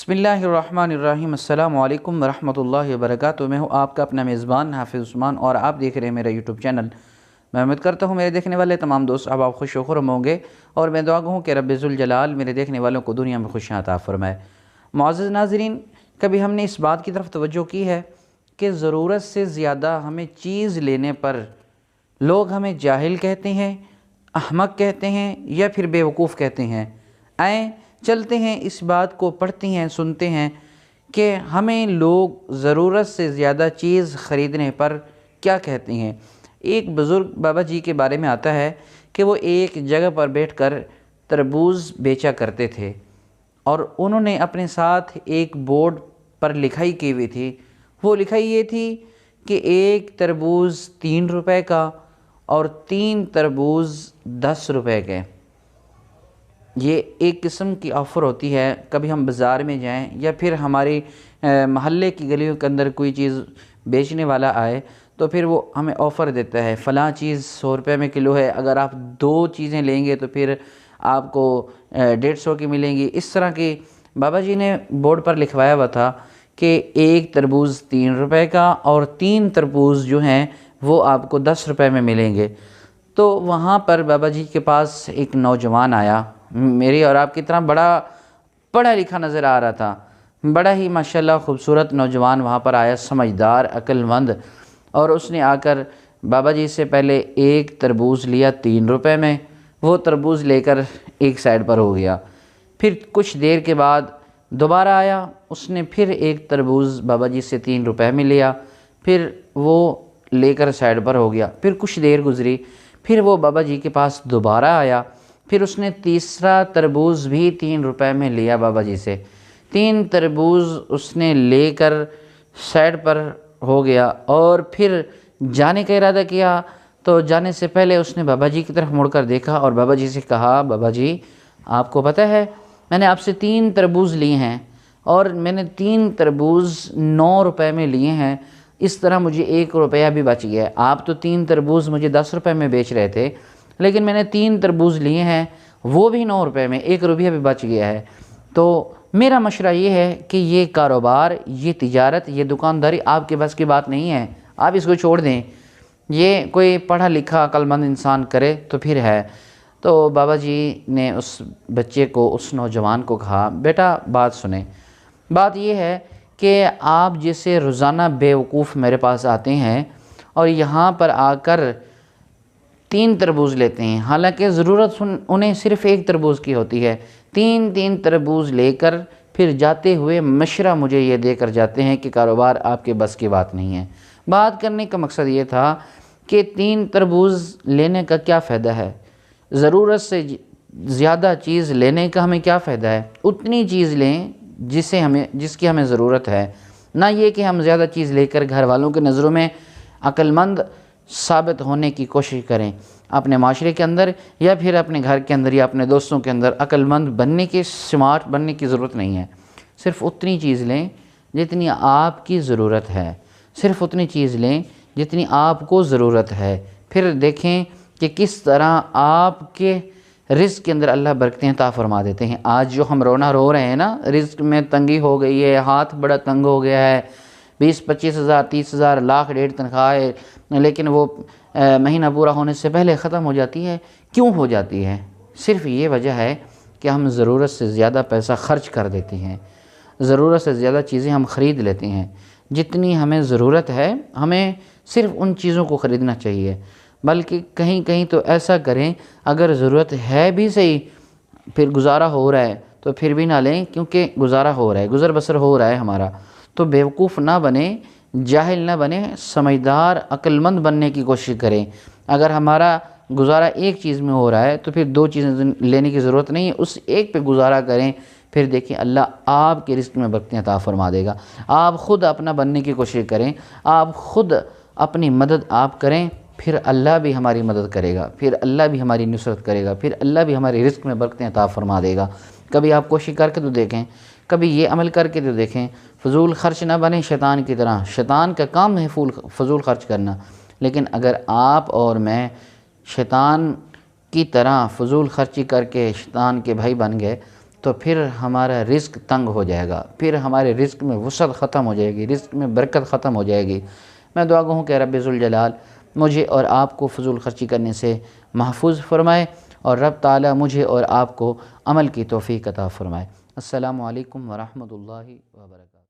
بسم اللہ الرحمن الرحیم۔ السلام علیکم ورحمۃ اللہ وبرکاتہ۔ میں ہوں آپ کا اپنا میزبان حافظ عثمان اور آپ دیکھ رہے ہیں میرا یوٹیوب چینل۔ میں امید کرتا ہوں میرے دیکھنے والے تمام دوست آپ خوش و خرم ہوں گے، اور میں دعا گو ہوں کہ رب ذوالجلال میرے دیکھنے والوں کو دنیا میں خوشیاں عطا فرمائے۔ معزز ناظرین، کبھی ہم نے اس بات کی طرف توجہ کی ہے کہ ضرورت سے زیادہ ہمیں چیز لینے پر لوگ ہمیں جاہل کہتے ہیں، احمق کہتے ہیں یا پھر بیوقوف کہتے ہیں؟ آئیں چلتے ہیں، اس بات کو پڑھتے ہیں، سنتے ہیں کہ ہمیں لوگ ضرورت سے زیادہ چیز خریدنے پر کیا کہتے ہیں۔ ایک بزرگ بابا جی کے بارے میں آتا ہے کہ وہ ایک جگہ پر بیٹھ کر تربوز بیچا کرتے تھے، اور انہوں نے اپنے ساتھ ایک بورڈ پر لکھائی کی ہوئی تھی۔ وہ لکھائی یہ تھی کہ ایک تربوز 3 روپے کا اور 3 تربوز 10 روپے کے۔ یہ ایک قسم کی آفر ہوتی ہے، کبھی ہم بازار میں جائیں یا پھر ہمارے محلے کی گلیوں کے اندر کوئی چیز بیچنے والا آئے تو پھر وہ ہمیں آفر دیتا ہے، فلاں چیز 100 روپے میں کلو ہے، اگر آپ 2 چیزیں لیں گے تو پھر آپ کو 150 کی ملیں گی۔ اس طرح کی بابا جی نے بورڈ پر لکھوایا ہوا تھا کہ ایک تربوز 3 روپے کا اور 3 تربوز جو ہیں وہ آپ کو 10 روپے میں ملیں گے۔ تو وہاں پر بابا جی کے پاس ایک نوجوان آیا، میری اور آپ کی طرح بڑا پڑھا لکھا نظر آ رہا تھا، بڑا ہی ماشاءاللہ خوبصورت نوجوان وہاں پر آیا، سمجھدار، عقل مند، اور اس نے آ کر بابا جی سے پہلے ایک تربوز لیا 3 روپے میں، وہ تربوز لے کر ایک سائیڈ پر ہو گیا۔ پھر کچھ دیر کے بعد دوبارہ آیا، اس نے پھر ایک تربوز بابا جی سے 3 روپے میں لیا، پھر وہ لے کر سائیڈ پر ہو گیا۔ پھر کچھ دیر گزری، پھر وہ بابا جی کے پاس دوبارہ آیا، پھر اس نے تیسرا تربوز بھی 3 روپے میں لیا بابا جی سے۔ 3 تربوز اس نے لے کر سائیڈ پر ہو گیا، اور پھر جانے کا ارادہ کیا تو جانے سے پہلے اس نے بابا جی کی طرف مڑ کر دیکھا اور بابا جی سے کہا، بابا جی آپ کو پتہ ہے میں نے آپ سے 3 تربوز لیے ہیں اور میں نے 3 تربوز 9 روپے میں لیے ہیں، اس طرح مجھے 1 روپیہ بھی بچ گیا ہے۔ آپ تو 3 تربوز مجھے 10 روپے میں بیچ رہے تھے، لیکن میں نے 3 تربوز لیے ہیں وہ بھی 9 روپے میں، 1 روپیہ بھی بچ گیا ہے۔ تو میرا مشورہ یہ ہے کہ یہ کاروبار، یہ تجارت، یہ دکانداری آپ کے بس کی بات نہیں ہے، آپ اس کو چھوڑ دیں، یہ کوئی پڑھا لکھا عقل مند انسان کرے تو پھر ہے۔ تو بابا جی نے اس بچے کو، اس نوجوان کو کہا، بیٹا بات سنیں، بات یہ ہے کہ آپ جیسے روزانہ بیوقوف میرے پاس آتے ہیں اور یہاں پر آ کر 3 تربوز لیتے ہیں، حالانکہ ضرورت انہیں صرف 1 تربوز کی ہوتی ہے، 3 تربوز لے کر پھر جاتے ہوئے مشورہ مجھے یہ دے کر جاتے ہیں کہ کاروبار آپ کے بس کی بات نہیں ہے۔ بات کرنے کا مقصد یہ تھا کہ 3 تربوز لینے کا کیا فائدہ ہے، ضرورت سے زیادہ چیز لینے کا ہمیں کیا فائدہ ہے؟ اتنی چیز لیں جس کی ہمیں ضرورت ہے، نہ یہ کہ ہم زیادہ چیز لے کر گھر والوں کے نظروں میں عقل مند ثابت ہونے کی کوشش کریں۔ اپنے معاشرے کے اندر یا پھر اپنے گھر کے اندر یا اپنے دوستوں کے اندر عقل مند بننے کی، سمارٹ بننے کی ضرورت نہیں ہے۔ صرف اتنی چیز لیں جتنی آپ کی ضرورت ہے، صرف اتنی چیز لیں جتنی آپ کو ضرورت ہے، پھر دیکھیں کہ کس طرح آپ کے رزق کے اندر اللہ برکتیں عطا فرما دیتے ہیں۔ آج جو ہم رو رہے ہیں نا، رزق میں تنگی ہو گئی ہے، ہاتھ بڑا تنگ ہو گیا ہے، 20-25 ہزار 30 ہزار لاکھ 1.5 تنخواہ ہے، لیکن وہ مہینہ پورا ہونے سے پہلے ختم ہو جاتی ہے۔ کیوں ہو جاتی ہے؟ صرف یہ وجہ ہے کہ ہم ضرورت سے زیادہ پیسہ خرچ کر دیتے ہیں، ضرورت سے زیادہ چیزیں ہم خرید لیتے ہیں۔ جتنی ہمیں ضرورت ہے ہمیں صرف ان چیزوں کو خریدنا چاہیے، بلکہ کہیں کہیں تو ایسا کریں، اگر ضرورت ہے بھی صحیح، پھر گزارا ہو رہا ہے تو پھر بھی نہ لیں، کیونکہ گزارا ہو رہا ہے، گزر بسر ہو رہا ہے ہمارا۔ تو بیوقوف نہ بنیں، جاہل نہ بنیں، سمجھدار عقل مند بننے کی کوشش کریں۔ اگر ہمارا گزارا ایک چیز میں ہو رہا ہے تو پھر 2 چیزیں لینے کی ضرورت نہیں ہے، اس ایک پہ گزارا کریں، پھر دیکھیں اللہ آپ کے رزق میں برکتیں عطا فرما دے گا۔ آپ خود اپنا بننے کی کوشش کریں، آپ خود اپنی مدد آپ کریں، پھر اللہ بھی ہماری مدد کرے گا، پھر اللہ بھی ہماری نصرت کرے گا، پھر اللہ بھی ہمارے رزق میں برکتیں عطا فرما دے گا۔ کبھی آپ کوشش کر کے تو دیکھیں، کبھی یہ عمل کر کے تو دیکھیں، فضول خرچ نہ بنیں شیطان کی طرح۔ شیطان کا کام ہے فضول خرچ کرنا، لیکن اگر آپ اور میں شیطان کی طرح فضول خرچی کر کے شیطان کے بھائی بن گئے تو پھر ہمارا رزق تنگ ہو جائے گا، پھر ہمارے رزق میں وسعت ختم ہو جائے گی، رزق میں برکت ختم ہو جائے گی۔ میں دعا گو ہوں کہ رب ذوالجلال مجھے اور آپ کو فضول خرچی کرنے سے محفوظ فرمائے، اور رب تعالیٰ مجھے اور آپ کو عمل کی توفیق عطا فرمائے۔ السلام علیکم ورحمۃ اللہ وبرکاتہ۔